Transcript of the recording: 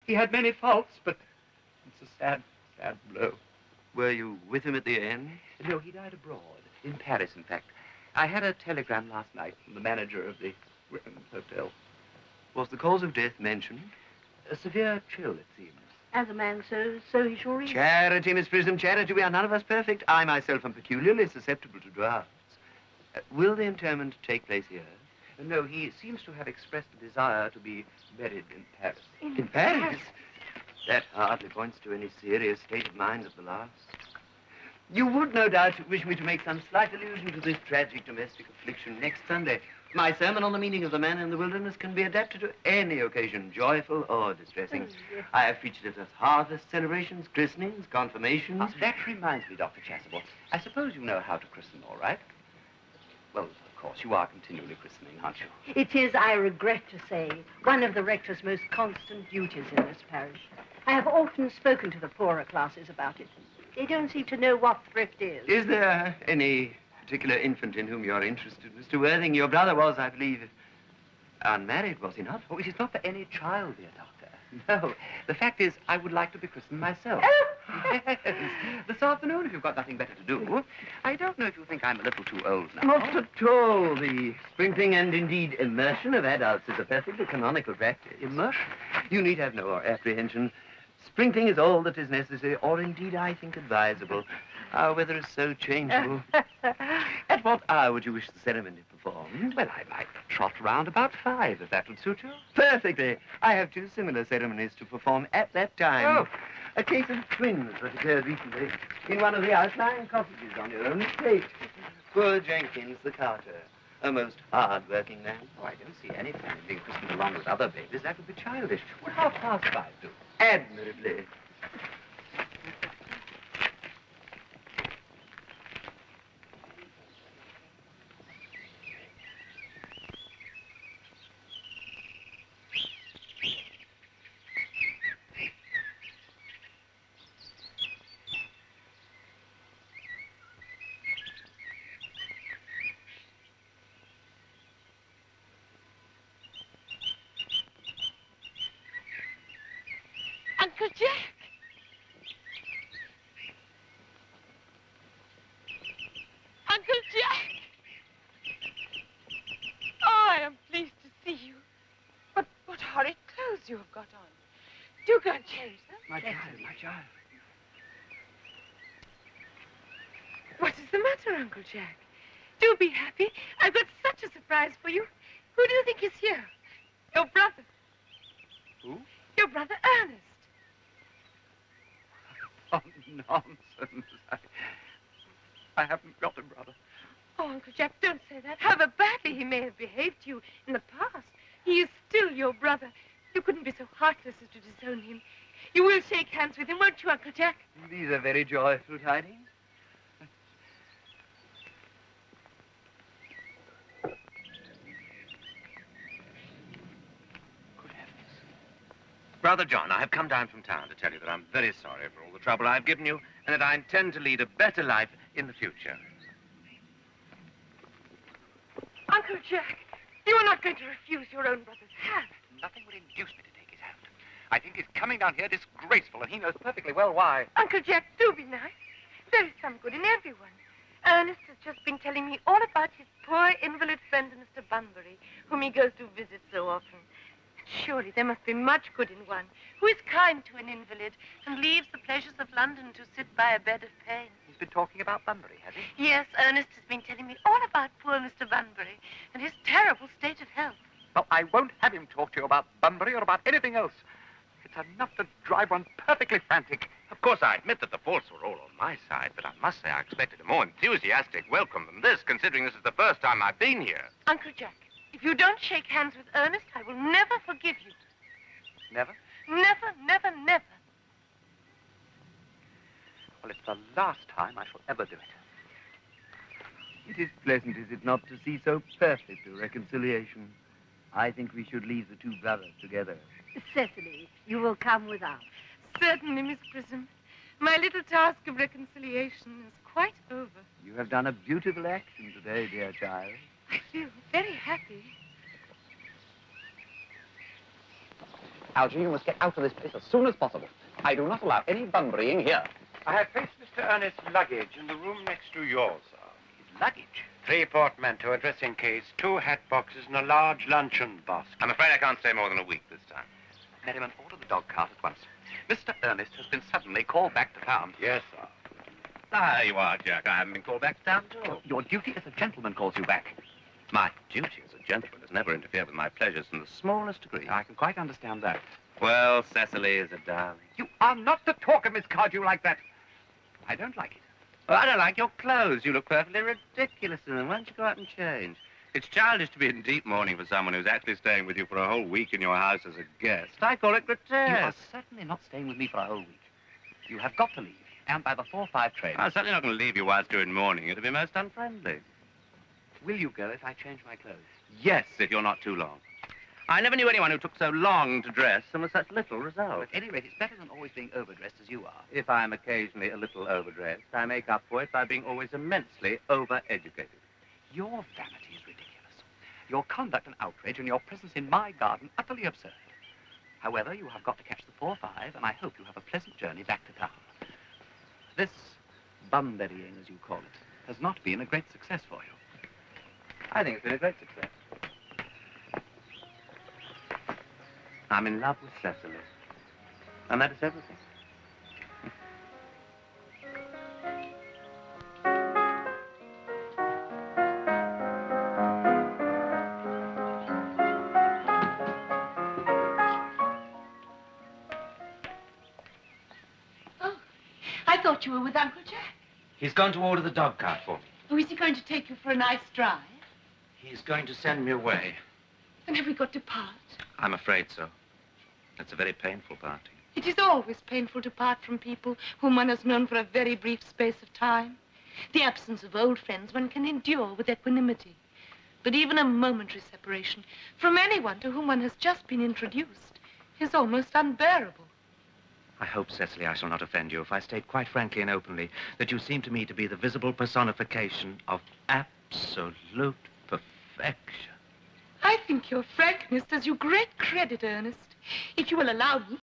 He had many faults, but it's a sad, sad blow. Were you with him at the end? No, he died abroad, in Paris, in fact. I had a telegram last night from the manager of the hotel. Was the cause of death mentioned? A severe chill, it seems. As a man, so he sure is. Charity, Miss Prism, charity. We are none of us perfect. I myself am peculiarly susceptible to drafts. Will the interment take place here? No, he seems to have expressed a desire to be buried in Paris. In Paris? That hardly points to any serious state of mind at the last. You would, no doubt, wish me to make some slight allusion to this tragic domestic affliction next Sunday. My sermon on the meaning of the man in the wilderness can be adapted to any occasion, joyful or distressing. Yes. I have preached it at harvest celebrations, christenings, confirmations. That reminds me, Dr. Chasuble. I suppose you know how to christen, all right? Well, of course, you are continually christening, aren't you? It is, I regret to say, one of the rector's most constant duties in this parish. I have often spoken to the poorer classes about it. They don't seem to know what thrift is. Is there any particular infant in whom you're interested, Mr. Worthing? Your brother was, I believe, unmarried, was he not? Oh, it is not for any child, dear doctor. No. The fact is, I would like to be christened myself. Yes. This afternoon, if you've got nothing better to do. I don't know if you think I'm a little too old now. Not at all. The sprinkling and, indeed, immersion of adults is a perfectly canonical practice. Immersion? You need have no apprehension. Sprinkling is all that is necessary, or indeed, I think, advisable. Our weather is so changeable. At what hour would you wish the ceremony performed? Well, I might trot round about 5, if that would suit you. Perfectly. I have 2 similar ceremonies to perform at that time. Oh. A case of twins that occurred recently in one of the outlying cottages on your own estate. Poor Jenkins, the carter, a most hard-working man. Oh, I don't see any point in being christened along with other babies. That would be childish. Well, how past 5 do? Admirably. Uncle Jack! Uncle Jack! Oh, I am pleased to see you. But what horrid clothes you have got on. Do go and change them. My child. What is the matter, Uncle Jack? Do be happy. I've got such a surprise for you. Who do you think is here? Your brother. Who? Your brother Ernest. Oh, nonsense. I haven't got a brother. Oh, Uncle Jack, don't say that. However badly he may have behaved to you in the past, he is still your brother. You couldn't be so heartless as to disown him. You will shake hands with him, won't you, Uncle Jack? These are very joyful tidings. Brother John, I have come down from town to tell you that I'm very sorry for all the trouble I've given you and that I intend to lead a better life in the future. Uncle Jack, you are not going to refuse your own brother's hand. Nothing would induce me to take his hand. I think his coming down here disgraceful, and he knows perfectly well why. Uncle Jack, do be nice. There is some good in everyone. Ernest has just been telling me all about his poor invalid friend, Mr. Bunbury, whom he goes to visit so often. Surely there must be much good in one who is kind to an invalid and leaves the pleasures of London to sit by a bed of pain. He's been talking about Bunbury, has he? Yes, Ernest has been telling me all about poor Mr. Bunbury and his terrible state of health. Well, I won't have him talk to you about Bunbury or about anything else. It's enough to drive one perfectly frantic. Of course, I admit that the faults were all on my side, but I must say I expected a more enthusiastic welcome than this, considering this is the first time I've been here. Uncle Jack, if you don't shake hands with Ernest, I will never forgive you. Never? Never, never, never. Well, it's the last time I shall ever do it. It is pleasant, is it not, to see so perfect a reconciliation? I think we should leave the 2 brothers together. Cecily, you will come with us. Certainly, Miss Prism. My little task of reconciliation is quite over. You have done a beautiful action today, dear child. I feel very happy. Algy, you must get out of this place as soon as possible. I do not allow any Bunburying here. I have placed Mr. Ernest's luggage in the room next to yours, sir. His luggage? 3 portmanteau, a dressing case, 2 hat boxes, and a large luncheon basket. I'm afraid I can't stay more than a week this time. Merriman, order the dog cart at once. Mr. Ernest has been suddenly called back to town. Yes, sir. Ah, you are, Jack. I haven't been called back to town at all. Your duty as a gentleman calls you back. My duty as a gentleman has never interfered with my pleasures in the smallest degree. I can quite understand that. Well, Cecily is a darling. You are not to talk of Miss Cardew like that. I don't like it. Well, I don't like your clothes. You look perfectly ridiculous in them. Why don't you go out and change? It's childish to be in deep mourning for someone who's actually staying with you for a whole week in your house as a guest. I call it grotesque. You are certainly not staying with me for a whole week. You have got to leave, and by the 4:05 train. I'm certainly not going to leave you whilst you're in mourning. It'd be most unfriendly. Will you go if I change my clothes? Yes, if you're not too long. I never knew anyone who took so long to dress and with such little result. At any rate, it's better than always being overdressed as you are. If I'm occasionally a little overdressed, I make up for it by being always immensely overeducated. Your vanity is ridiculous. Your conduct an outrage, and your presence in my garden utterly absurd. However, you have got to catch the 4:05, and I hope you have a pleasant journey back to town. This Bunburying, as you call it, has not been a great success for you. I think it's been a great success. I'm in love with Cecily. And that is everything. Oh, I thought you were with Uncle Jack. He's going to order the dog cart for me. Oh, is he going to take you for a nice drive? He's going to send me away. Then have we got to part? I'm afraid so. It's a very painful parting. It is always painful to part from people whom one has known for a very brief space of time. The absence of old friends one can endure with equanimity. But even a momentary separation from anyone to whom one has just been introduced is almost unbearable. I hope, Cecily, I shall not offend you if I state quite frankly and openly that you seem to me to be the visible personification of absolute perfection. I think your frankness does you great credit, Ernest. If you will allow me,